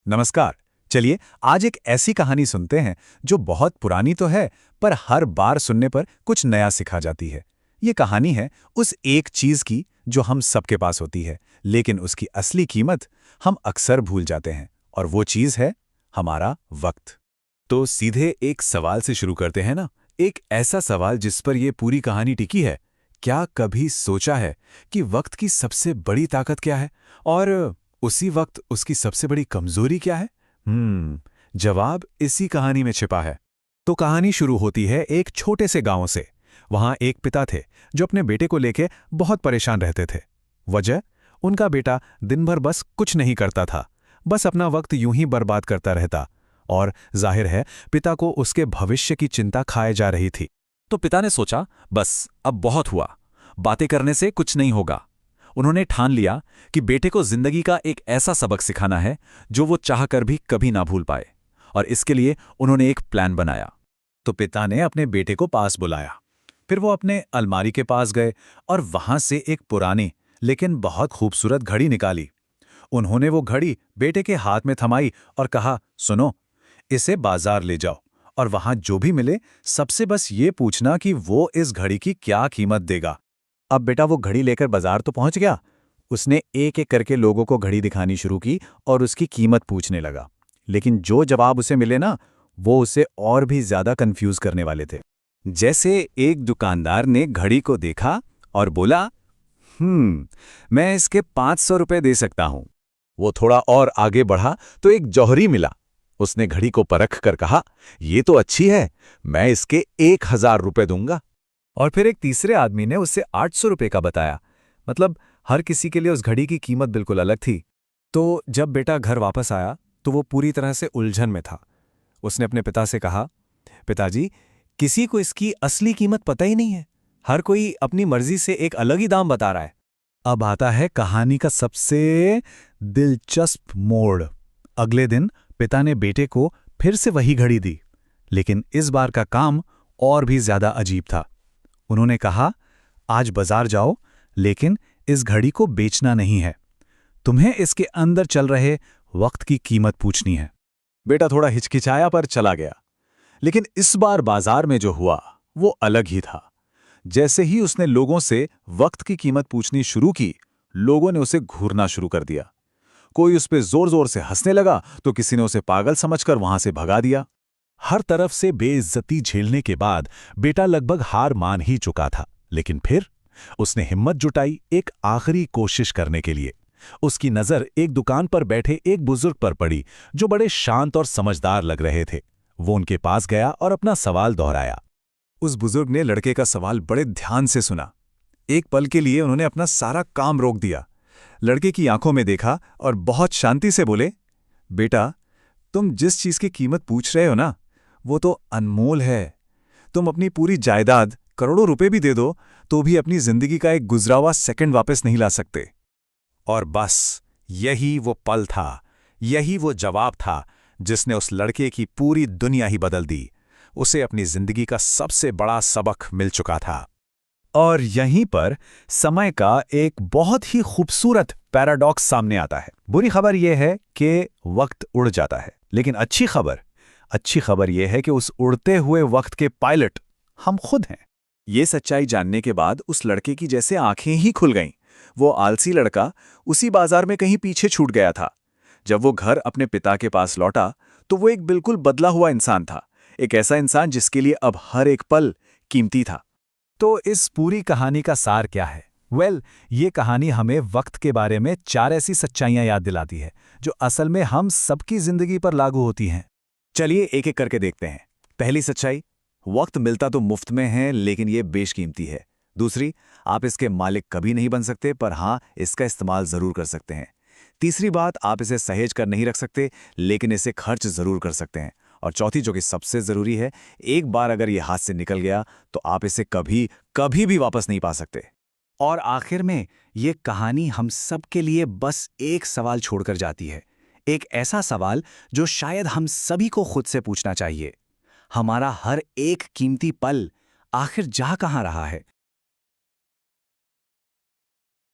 नमस्कार। चलिए आज एक ऐसी कहानी सुनते हैं जो बहुत पुरानी तो है, पर हर बार सुनने पर कुछ नया सिखा जाती है। ये कहानी है उस एक चीज की जो हम सबके पास होती है, लेकिन उसकी असली कीमत हम अक्सर भूल जाते हैं, और वो चीज है हमारा वक्त। तो सीधे एक सवाल से शुरू करते हैं ना। एक ऐसा सवाल जिस पर ये पूरी कहानी टिकी है। क्या कभी सोचा है कि वक्त की सबसे बड़ी ताकत क्या है, और उसी वक्त उसकी सबसे बड़ी कमजोरी क्या है? जवाब इसी कहानी में छिपा है। तो कहानी शुरू होती है एक छोटे से गांव से। वहां एक पिता थे जो अपने बेटे को लेके बहुत परेशान रहते थे। वजह, उनका बेटा दिन भर बस कुछ नहीं करता था, बस अपना वक्त यूं ही बर्बाद करता रहता। और जाहिर है पिता को उसके भविष्य की चिंता खाए जा रही थी। तो पिता ने सोचा, बस अब बहुत हुआ, बातें करने से कुछ नहीं होगा। उन्होंने ठान लिया कि बेटे को जिंदगी का एक ऐसा सबक सिखाना है जो वो चाहकर भी कभी ना भूल पाए। और इसके लिए उन्होंने एक प्लान बनाया। तो पिता ने अपने बेटे को पास बुलाया। फिर वो अपने अलमारी के पास गए और वहां से एक पुरानी लेकिन बहुत खूबसूरत घड़ी निकाली। उन्होंने वो घड़ी बेटे के हाथ में थमाई और कहा, सुनो, इसे बाजार ले जाओ और वहां जो भी मिले सबसे बस ये पूछना कि वो इस घड़ी की क्या कीमत देगा। अब बेटा वो घड़ी लेकर बाजार तो पहुंच गया। उसने एक एक करके लोगों को घड़ी दिखानी शुरू की और उसकी कीमत पूछने लगा। लेकिन जो जवाब उसे मिले ना, वो उसे और भी ज्यादा कंफ्यूज करने वाले थे। जैसे एक दुकानदार ने घड़ी को देखा और बोला, मैं इसके 500 रुपए दे सकता हूं। वो थोड़ा और आगे बढ़ा तो एक जौहरी मिला। उसने घड़ी को परख कर कहा, ये तो अच्छी है, मैं इसके 1000 रुपए दूंगा। और फिर एक तीसरे आदमी ने उससे 800 रुपए का बताया। मतलब हर किसी के लिए उस घड़ी की कीमत बिल्कुल अलग थी। तो जब बेटा घर वापस आया तो वो पूरी तरह से उलझन में था। उसने अपने पिता से कहा, पिताजी, किसी को इसकी असली कीमत पता ही नहीं है। हर कोई अपनी मर्जी से एक अलग ही दाम बता रहा है। अब आता है कहानी का सबसे दिलचस्प मोड़। अगले दिन पिता ने बेटे को फिर से वही घड़ी दी, लेकिन इस बार का काम और भी ज्यादा अजीब था। उन्होंने कहा, आज बाजार जाओ, लेकिन इस घड़ी को बेचना नहीं है। तुम्हें इसके अंदर चल रहे वक्त की कीमत पूछनी है। बेटा थोड़ा हिचकिचाया पर चला गया। लेकिन इस बार बाजार में जो हुआ वो अलग ही था। जैसे ही उसने लोगों से वक्त की कीमत पूछनी शुरू की, लोगों ने उसे घूरना शुरू कर दिया। कोई उस पे जोर जोर से हंसने लगा तो किसी ने उसे पागल समझकर वहां से भगा दिया। हर तरफ से बेइज्जती झेलने के बाद बेटा लगभग हार मान ही चुका था। लेकिन फिर उसने हिम्मत जुटाई एक आखिरी कोशिश करने के लिए। उसकी नजर एक दुकान पर बैठे एक बुजुर्ग पर पड़ी जो बड़े शांत और समझदार लग रहे थे। वो उनके पास गया और अपना सवाल दोहराया। उस बुजुर्ग ने लड़के का सवाल बड़े ध्यान से सुना। एक पल के लिए उन्होंने अपना सारा काम रोक दिया, लड़के की आंखों में देखा और बहुत शांति से बोले, बेटा, तुम जिस चीज की कीमत पूछ रहे हो ना, वो तो अनमोल है। तुम अपनी पूरी जायदाद, करोड़ों रुपए भी दे दो तो भी अपनी जिंदगी का एक गुजरा हुआ सेकंड वापस नहीं ला सकते। और बस यही वो पल था, यही वो जवाब था जिसने उस लड़के की पूरी दुनिया ही बदल दी। उसे अपनी जिंदगी का सबसे बड़ा सबक मिल चुका था। और यहीं पर समय का एक बहुत ही खूबसूरत पैराडॉक्स सामने आता है। बुरी खबर यह है कि वक्त उड़ जाता है, लेकिन अच्छी खबर यह है कि उस उड़ते हुए वक्त के पायलट हम खुद हैं। ये सच्चाई जानने के बाद उस लड़के की जैसे आंखें ही खुल गईं। वो आलसी लड़का उसी बाजार में कहीं पीछे छूट गया था। जब वो घर अपने पिता के पास लौटा तो वो एक बिल्कुल बदला हुआ इंसान था, एक ऐसा इंसान जिसके लिए अब हर एक पल कीमती था। तो इस पूरी कहानी का सार क्या है? ये कहानी हमें वक्त के बारे में 4 ऐसी सच्चाइयां याद दिलाती है जो असल में हम सबकी जिंदगी पर लागू होती हैं। चलिए एक एक करके देखते हैं। पहली सच्चाई, वक्त मिलता तो मुफ्त में है, लेकिन ये बेशकीमती है। दूसरी, आप इसके मालिक कभी नहीं बन सकते, पर हां, इसका इस्तेमाल जरूर कर सकते हैं। तीसरी बात, आप इसे सहेज कर नहीं रख सकते, लेकिन इसे खर्च जरूर कर सकते हैं। और चौथी, जो कि सबसे जरूरी है, एक बार अगर ये हाथ से निकल गया तो आप इसे कभी कभी भी वापस नहीं पा सकते। और आखिर में ये कहानी हम सब के लिए बस एक सवाल छोड़कर जाती है। एक ऐसा सवाल जो शायद हम सभी को खुद से पूछना चाहिए। हमारा हर एक कीमती पल आखिर जा कहाँ रहा है?